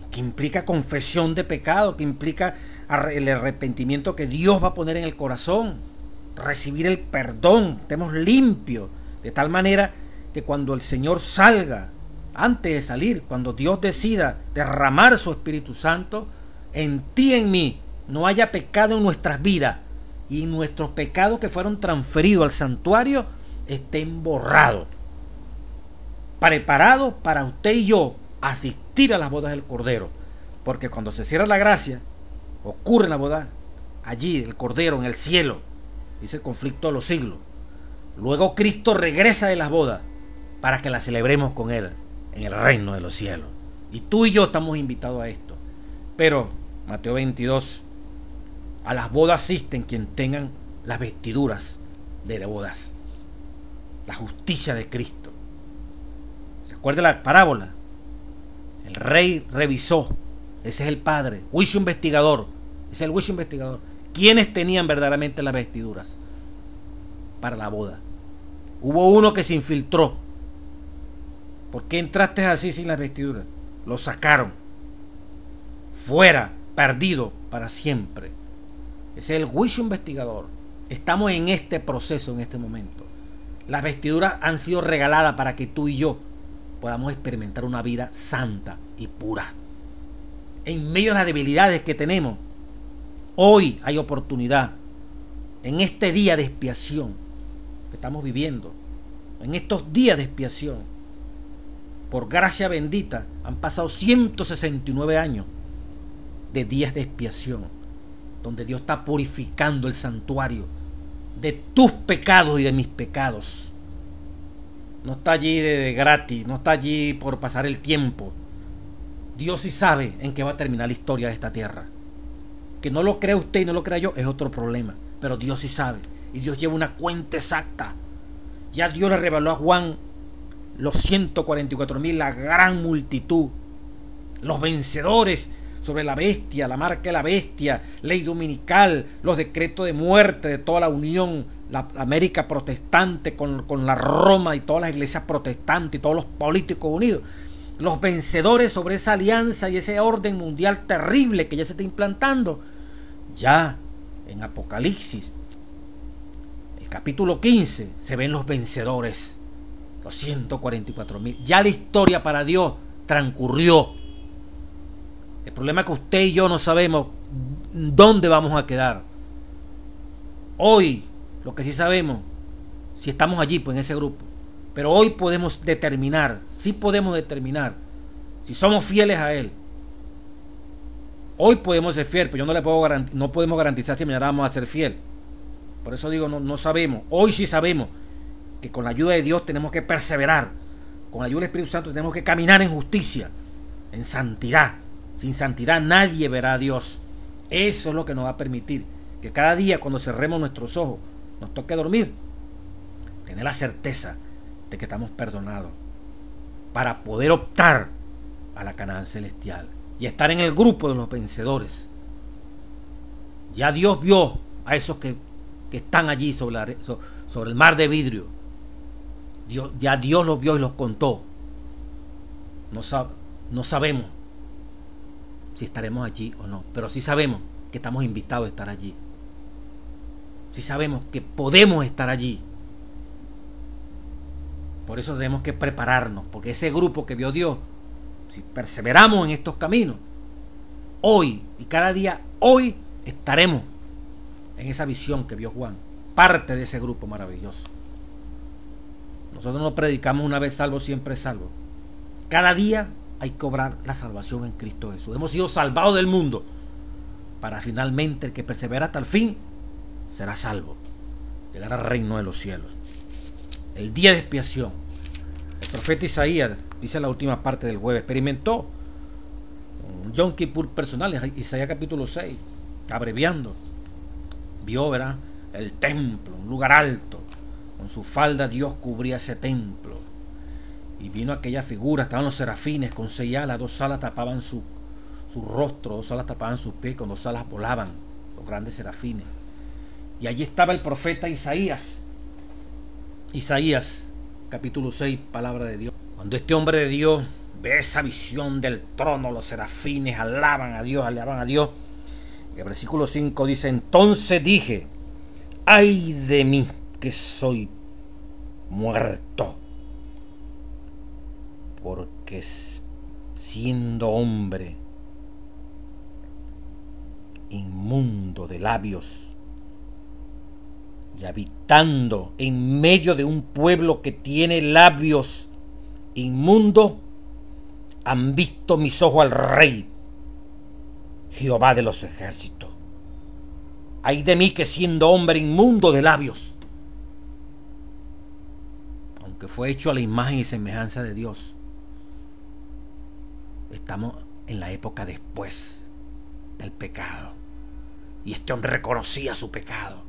que implica confesión de pecado, que implica el arrepentimiento que Dios va a poner en el corazón, recibir el perdón, estemos limpios, de tal manera que cuando el Señor salga, antes de salir, cuando Dios decida derramar su Espíritu Santo, en ti y en mí no haya pecado en nuestras vidas, y nuestros pecados que fueron transferidos al santuario estén borrados, preparados para usted y yo asistir a las bodas del Cordero. Porque cuando se cierra la gracia, ocurre la boda allí, el Cordero en el cielo, dice el conflicto de los siglos. Luego Cristo regresa de las bodas para que las celebremos con Él. en el reino de los cielos. Y tú y yo estamos invitados a esto. Pero, Mateo 22, a las bodas asisten quien tengan las vestiduras de bodas, la justicia de Cristo. ¿Se acuerda la parábola? El rey revisó, ese es el padre, juicio investigador, ese es el juicio investigador. ¿Quiénes tenían verdaderamente las vestiduras para la boda? Hubo uno que se infiltró. ¿Por qué entraste así sin las vestiduras? Lo sacaron. Fuera, perdido para siempre. Ese es el juicio investigador. Estamos en este proceso en este momento. Las vestiduras han sido regaladas para que tú y yo podamos experimentar una vida santa y pura. En medio de las debilidades que tenemos, hoy hay oportunidad. En este día de expiación que estamos viviendo, en estos días de expiación, por gracia bendita, han pasado 169 años de días de expiación, donde Dios está purificando el santuario de tus pecados y de mis pecados. No está allí de gratis, no está allí por pasar el tiempo. Dios sí sabe en qué va a terminar la historia de esta tierra. Que no lo crea usted y no lo crea yo es otro problema, pero Dios sí sabe, y Dios lleva una cuenta exacta. Ya Dios le reveló a Juan los 144,000, la gran multitud, los vencedores sobre la bestia, la marca de la bestia, ley dominical, los decretos de muerte de toda la unión, la América protestante con la Roma y todas las iglesias protestantes y todos los políticos unidos. Los vencedores sobre esa alianza y ese orden mundial terrible que ya se está implantando. Ya en Apocalipsis, el capítulo 15, se ven los vencedores, los 144,000. Ya la historia para Dios transcurrió. El problema es que usted y yo no sabemos dónde vamos a quedar. Hoy, lo que sí sabemos, si estamos allí, pues en ese grupo. Pero hoy podemos determinar, sí podemos determinar, si somos fieles a Él. Hoy podemos ser fieles, pero yo no podemos garantizar si mañana vamos a ser fieles. Por eso digo, no sabemos. Hoy sí sabemos que con la ayuda de Dios tenemos que perseverar. Con la ayuda del Espíritu Santo tenemos que caminar en justicia, en santidad. Sin santidad nadie verá a Dios. Eso es lo que nos va a permitir que cada día cuando cerremos nuestros ojos, nos toque dormir, tener la certeza de que estamos perdonados para poder optar a la Canaán celestial y estar en el grupo de los vencedores. Ya Dios vio a esos que están allí sobre el mar de vidrio. Ya Dios los vio y los contó. No sabemos si estaremos allí o no, pero sí sabemos que estamos invitados a estar allí. Sí sabemos que podemos estar allí. Por eso tenemos que prepararnos, porque ese grupo que vio Dios, si perseveramos en estos caminos, hoy y cada día, hoy estaremos en esa visión que vio Juan, parte de ese grupo maravilloso. Nosotros no predicamos una vez salvo, siempre salvo. Cada día hay que obrar la salvación en Cristo Jesús. Hemos sido salvados del mundo, para finalmente el que persevera hasta el fin será salvo, llegará al reino de los cielos. El día de expiación, el profeta Isaías dice en la última parte del jueves, experimentó un Yom Kippur personal, Isaías capítulo 6, abreviando, vio, ¿verdad?, el templo, un lugar alto, con su falda Dios cubría ese templo, y vino aquella figura, estaban los serafines con 6 alas, 2 alas tapaban su rostro, 2 alas tapaban sus pies, con 2 alas volaban los grandes serafines, y allí estaba el profeta Isaías, capítulo 6, palabra de Dios. Cuando este hombre de Dios ve esa visión del trono, los serafines alaban a Dios. El versículo 5 dice, entonces dije, ay de mí que soy muerto, porque siendo hombre inmundo de labios y habitando en medio de un pueblo que tiene labios inmundos, han visto mis ojos al Rey, Jehová de los ejércitos. Ay de mí que siendo hombre inmundo de labios, aunque fue hecho a la imagen y semejanza de Dios, estamos en la época después del pecado. Y este hombre reconocía su pecado.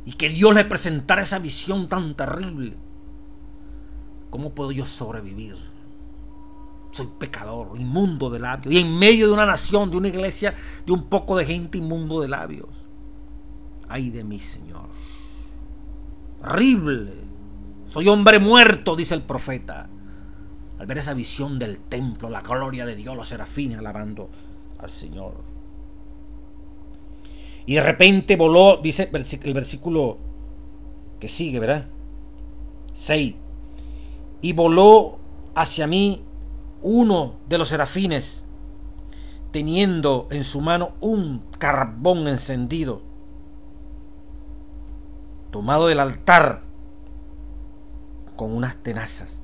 Y que Dios le presentara esa visión tan terrible. ¿Cómo puedo yo sobrevivir? Soy pecador, inmundo de labios. Y en medio de una nación, de una iglesia, de un poco de gente inmundo de labios. Ay de mí, Señor. Horrible. Soy hombre muerto, dice el profeta. Al ver esa visión del templo, la gloria de Dios, los serafines alabando al Señor. Y de repente voló, dice el versículo que sigue, ¿verdad? 6. Y voló hacia mí uno de los serafines, teniendo en su mano un carbón encendido, tomado del altar con unas tenazas,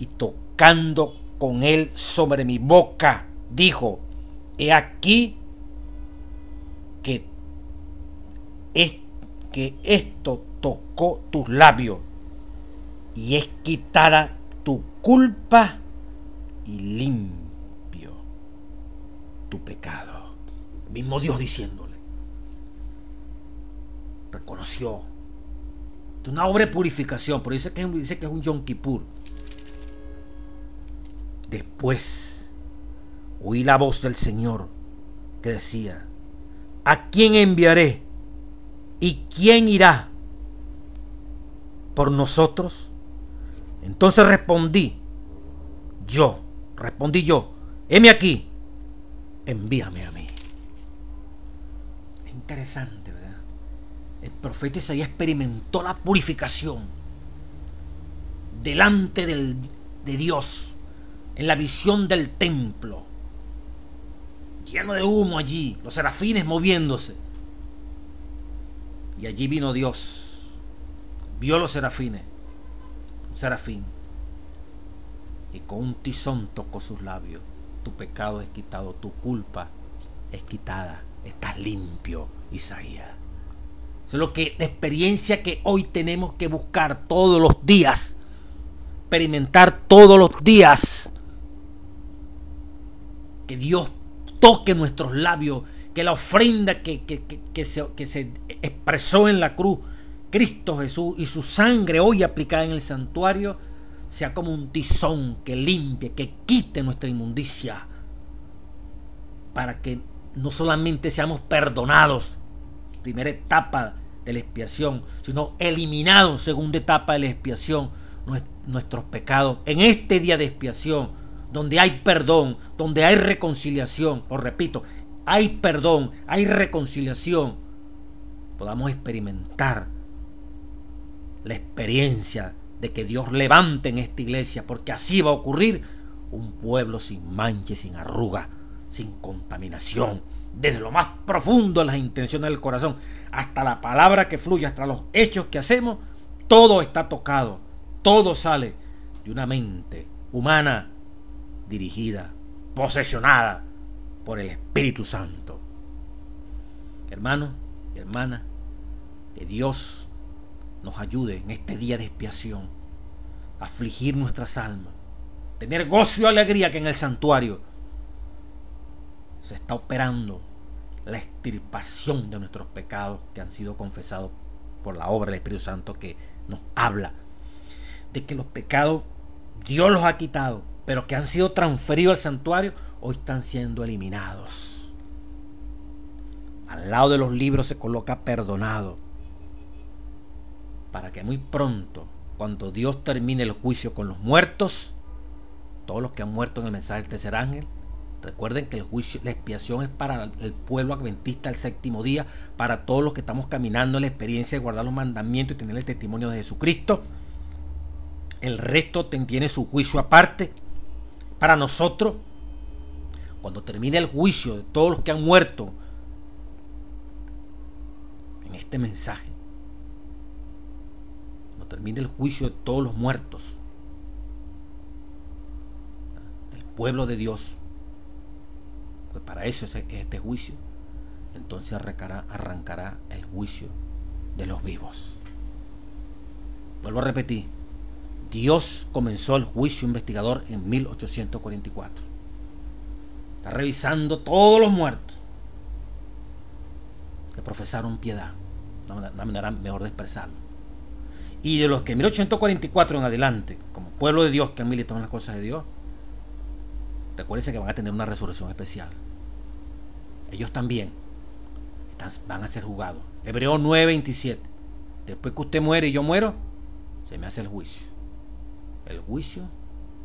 y tocando con él sobre mi boca, dijo: he aquí que esto tocó tus labios, y es quitada tu culpa y limpio tu pecado. El mismo Dios diciéndole. Reconoció. Es una obra de purificación, pero dice que es un Yom Kippur. Después oí la voz del Señor que decía: ¿a quién enviaré? ¿Y quién irá por nosotros? Entonces respondí yo, heme aquí, envíame a mí. Es interesante, ¿verdad? El profeta Isaías experimentó la purificación delante de Dios, en la visión del templo, lleno de humo allí, los serafines moviéndose. Y allí vino Dios, vio los serafines, un serafín, y con un tizón tocó sus labios. Tu pecado es quitado, tu culpa es quitada, estás limpio, Isaías. Eso es la experiencia que hoy tenemos que buscar todos los días, experimentar todos los días. Que Dios toque nuestros labios, que la ofrenda que se expresó en la cruz, Cristo Jesús, y su sangre hoy aplicada en el santuario, sea como un tizón que limpie, que quite nuestra inmundicia, para que no solamente seamos perdonados, primera etapa de la expiación, sino eliminados, segunda etapa de la expiación, nuestros pecados. En este día de expiación, donde hay perdón, donde hay reconciliación, lo repito, hay perdón, hay reconciliación, podamos experimentar la experiencia de que Dios levante en esta iglesia, porque así va a ocurrir, un pueblo sin mancha, sin arruga, sin contaminación, desde lo más profundo de las intenciones del corazón hasta la palabra que fluye, hasta los hechos que hacemos, todo está tocado, todo sale de una mente humana dirigida, posesionada por el Espíritu Santo. Hermanos y hermanas, que Dios nos ayude en este día de expiación a afligir nuestras almas, tener gozo y alegría, que en el santuario se está operando la extirpación de nuestros pecados que han sido confesados por la obra del Espíritu Santo, que nos habla de que los pecados Dios los ha quitado, pero que han sido transferidos al santuario, hoy están siendo eliminados. Al lado de los libros se coloca perdonado, para que muy pronto, cuando Dios termine el juicio con los muertos, todos los que han muerto en el mensaje del tercer ángel, recuerden que el juicio, la expiación es para el pueblo adventista del séptimo día, para todos los que estamos caminando en la experiencia de guardar los mandamientos y tener el testimonio de Jesucristo. El resto tiene su juicio aparte. Para nosotros, cuando termine el juicio de todos los que han muerto en este mensaje, cuando termine el juicio de todos los muertos del pueblo de Dios, pues para eso es este juicio, entonces arrancará el juicio de los vivos. Vuelvo a repetir, Dios comenzó el juicio investigador en 1844. Está revisando todos los muertos que profesaron piedad, una manera mejor de expresarlo. Y de los que en 1844 en adelante, como pueblo de Dios que han militado en las cosas de Dios, recuérdense que van a tener una resurrección especial. Ellos también van a ser juzgados. Hebreos 9:27. Después que usted muere y yo muero, se me hace el juicio. El juicio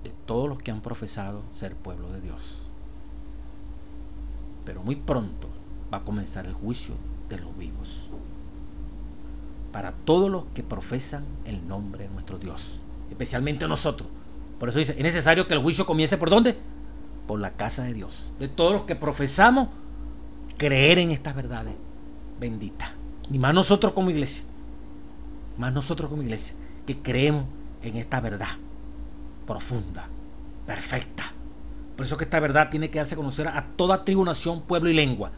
de todos los que han profesado ser pueblo de Dios. Pero muy pronto va a comenzar el juicio de los vivos. Para todos los que profesan el nombre de nuestro Dios, especialmente nosotros. Por eso dice, es necesario que el juicio comience ¿por dónde? Por la casa de Dios. De todos los que profesamos creer en estas verdades benditas. Y más nosotros como iglesia. Más nosotros como iglesia que creemos en esta verdad profunda, perfecta. Por eso que esta verdad tiene que darse a conocer a toda tribu, nación, pueblo y lengua.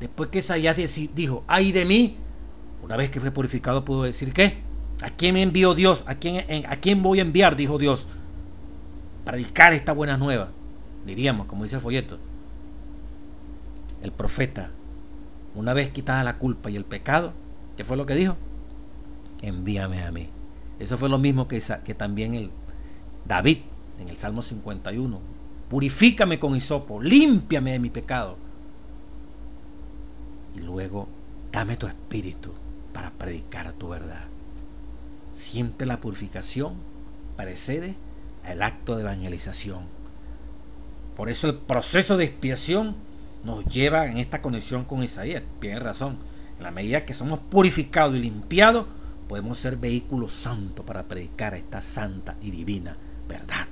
Después que Isaías dijo, ay de mí, una vez que fue purificado pudo decir, ¿qué? ¿A quién me envió Dios? ¿A quién voy a enviar? Dijo Dios. Predicar esta buena nueva. Diríamos, como dice el folleto, el profeta, una vez quitada la culpa y el pecado, ¿qué fue lo que dijo? Envíame a mí. Eso fue lo mismo que también David en el Salmo 51. Purifícame con hisopo, límpiame de mi pecado. Y luego, dame tu espíritu para predicar tu verdad. Siempre la purificación precede al acto de evangelización. Por eso el proceso de expiación nos lleva en esta conexión con Isaías. Tiene razón. En la medida que somos purificados y limpiados, podemos ser vehículos santos para predicar esta santa y divina verdad.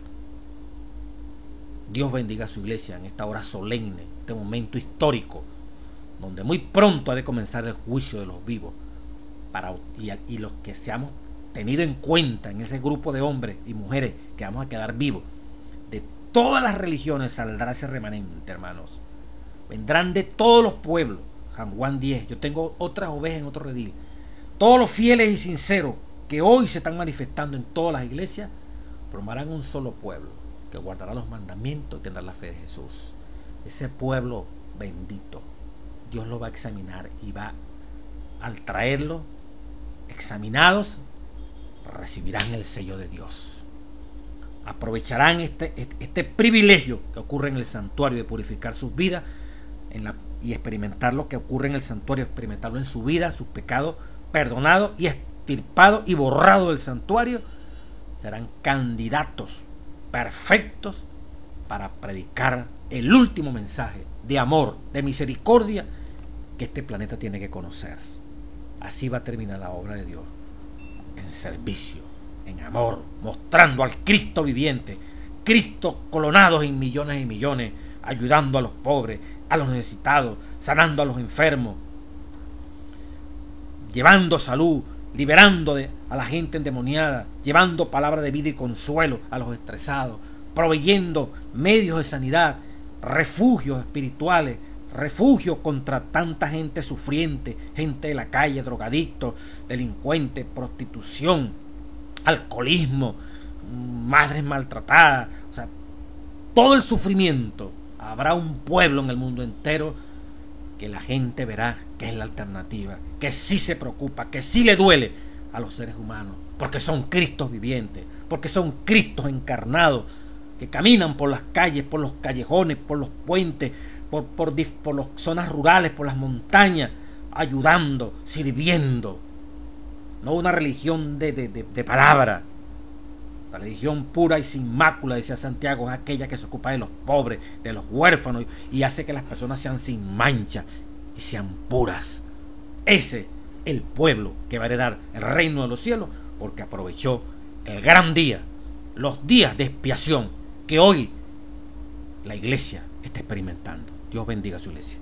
Dios bendiga a su iglesia en esta hora solemne, este momento histórico, donde muy pronto ha de comenzar el juicio de los vivos, y los que seamos tenido en cuenta en ese grupo de hombres y mujeres que vamos a quedar vivos. De todas las religiones saldrá ese remanente, hermanos. Vendrán de todos los pueblos. San Juan 10. Yo tengo otras ovejas en otro redil. Todos los fieles y sinceros que hoy se están manifestando en todas las iglesias formarán un solo pueblo que guardará los mandamientos y tendrá la fe de Jesús. Ese pueblo bendito, Dios lo va a examinar y va, al traerlo examinados, recibirán el sello de Dios. Aprovecharán este privilegio que ocurre en el santuario de purificar sus vidas y experimentar lo que ocurre en el santuario, experimentarlo en su vida, sus pecados perdonados y extirpados y borrados del santuario. Serán candidatos perfectos para predicar el último mensaje de amor, de misericordia que este planeta tiene que conocer. Así va a terminar la obra de Dios, en servicio, en amor, mostrando al Cristo viviente, Cristo colonado en millones y millones, ayudando a los pobres, a los necesitados, sanando a los enfermos, llevando salud, liberando a la gente endemoniada, llevando palabra de vida y consuelo a los estresados, proveyendo medios de sanidad, refugios espirituales, refugios contra tanta gente sufriente, gente de la calle, drogadictos, delincuentes, prostitución, alcoholismo, madres maltratadas, o sea, todo el sufrimiento. Habrá un pueblo en el mundo entero que la gente verá que es la alternativa, que sí se preocupa, que sí le duele a los seres humanos, porque son Cristos vivientes, porque son Cristos encarnados, que caminan por las calles, por los callejones, por los puentes, por las zonas rurales, por las montañas, ayudando, sirviendo. No una religión de palabra. La religión pura y sin mácula, decía Santiago, es aquella que se ocupa de los pobres, de los huérfanos, y hace que las personas sean sin mancha y sean puras. Ese es el pueblo que va a heredar el reino de los cielos, porque aprovechó el gran día, los días de expiación que hoy la iglesia está experimentando. Dios bendiga a su iglesia.